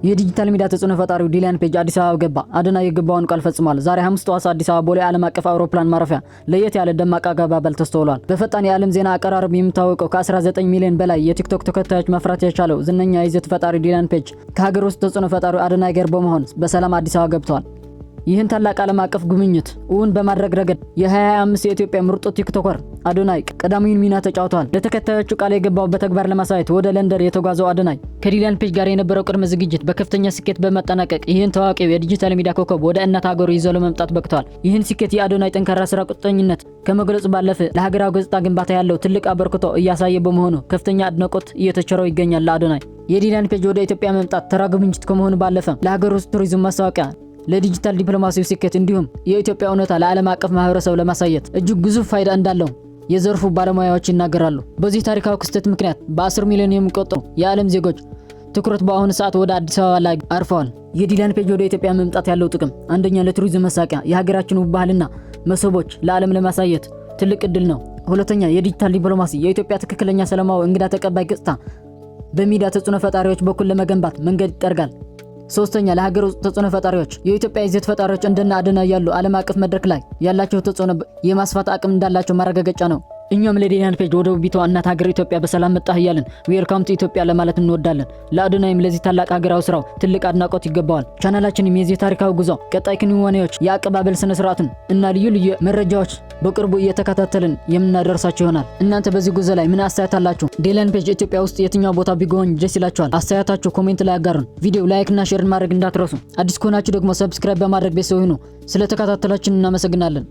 የዲጂታል ሚዲያ ተጽዕኖ ፈጣሪው ዲላን ፔጅ አዲስ አበባ ገባ። አዶናይ የገባውን ቃል ፈጽሟል። ዛሬ ሐሙስ ጠዋት አዲስ አበባ ቦሌ ዓለም አቀፍ አውሮፕላን ማረፊያ ለየት ያለ ደማቅ አቀባበል ተስተውሏል። በፈጣን የዓለም ዜና አቀራረብ የሚታወቀው ከ19 ሚሊዮን በላይ የቲክቶክ ተከታዮች መፍራት የቻለው ዝነኛ የይዘት ፈጣሪ ዲላን ፔጅ ከሀገር ውስጥ ተጽዕኖ ፈጣሪው አዶናይ ጋር በመሆን በሰላም አዲስ አበባ ገብቷል። ይህን ታላቅ ዓለም አቀፍ ጉብኝት እውን በማድረግ ረገድ የ25 የኢትዮጵያ ምርጡ ቲክቶከር አዶናይ ቀዳሚውን ሚና ተጫውቷል። ለተከታዮቹ ቃል የገባው በተግባር ለማሳየት ወደ ለንደን የተጓዘው አዶናይ ከዲላን ፔጅ ጋር የነበረው ቅድመ ዝግጅት በከፍተኛ ስኬት በመጠናቀቅ ይህን ታዋቂው የዲጂታል ሚዲያ ኮከብ ወደ እናት ሀገሩ ይዞ ለመምጣት በቅቷል። ይህን ስኬት የአዶናይ ጠንካራ ስራ ቁርጠኝነት ከመግለጹ ባለፈ ለሀገራዊ ገጽታ ግንባታ ያለው ትልቅ አበርክቶ እያሳየ በመሆኑ ከፍተኛ አድናቆት እየተቸረው ይገኛል። ለአዶናይ የዲላን ፔጅ ወደ ኢትዮጵያ መምጣት ተራ ጉብኝት ከመሆኑ ባለፈ ለሀገር ውስጥ ቱሪዝም ማስታወቂያ ለዲጂታል ዲፕሎማሲው ስኬት እንዲሁም የኢትዮጵያ እውነታ ለዓለም አቀፍ ማህበረሰብ ለማሳየት እጅግ ግዙፍ ፋይዳ እንዳለው የዘርፉ ባለሙያዎች ይናገራሉ። በዚህ ታሪካዊ ክስተት ምክንያት በ10 ሚሊዮን የሚቆጠሩ የዓለም ዜጎች ትኩረት በአሁኑ ሰዓት ወደ አዲስ አበባ ላይ አርፈዋል። የዲላን ፔጅ ወደ ኢትዮጵያ መምጣት ያለው ጥቅም አንደኛ ለቱሪዝም መሳቂያ የሀገራችን ውብ ባህልና መስህቦች ለዓለም ለማሳየት ትልቅ እድል ነው። ሁለተኛ የዲጂታል ዲፕሎማሲ የኢትዮጵያ ትክክለኛ ሰላማዊ እንግዳ ተቀባይ ገጽታ በሚዲያ ተጽዕኖ ፈጣሪዎች በኩል ለመገንባት መንገድ ይጠርጋል። ሶስተኛ ለሀገር ውስጥ ተጽዕኖ ፈጣሪዎች የኢትዮጵያ ይዘት ፈጣሪዎች እንደና አዶናይ ያሉ ዓለም አቀፍ መድረክ ላይ ያላቸው ተጽዕኖ የማስፋት አቅም እንዳላቸው ማረጋገጫ ነው። እኛም ለዲላን ፔጅ ወደ ውቢቷ እናት ሀገር ኢትዮጵያ በሰላም መጣህ እያልን ዌልካም ቱ ኢትዮጵያ ለማለት እንወዳለን። ለአዶናይም ለዚህ ታላቅ ሀገራዊ ስራው ትልቅ አድናቆት ይገባዋል። ቻናላችንም የዚህ ታሪካዊ ጉዞ ቀጣይ ክንዋኔዎች፣ የአቀባበል ስነ ስርዓቱን እና ልዩ ልዩ መረጃዎች በቅርቡ እየተከታተልን የምናደርሳችሁ ይሆናል። እናንተ በዚህ ጉዞ ላይ ምን አስተያየት አላችሁ? ዲላን ፔጅ ኢትዮጵያ ውስጥ የትኛው ቦታ ቢጎበኝ ደስ ይላችኋል? አስተያየታችሁ ኮሜንት ላይ አጋሩን። ቪዲዮ ላይክ እና ሼር ማድረግ እንዳትረሱ። አዲስ ከሆናችሁ ደግሞ ሰብስክራይብ በማድረግ ቤተሰብ ሁኑ። ስለተከታተላችሁ እናመሰግናለን።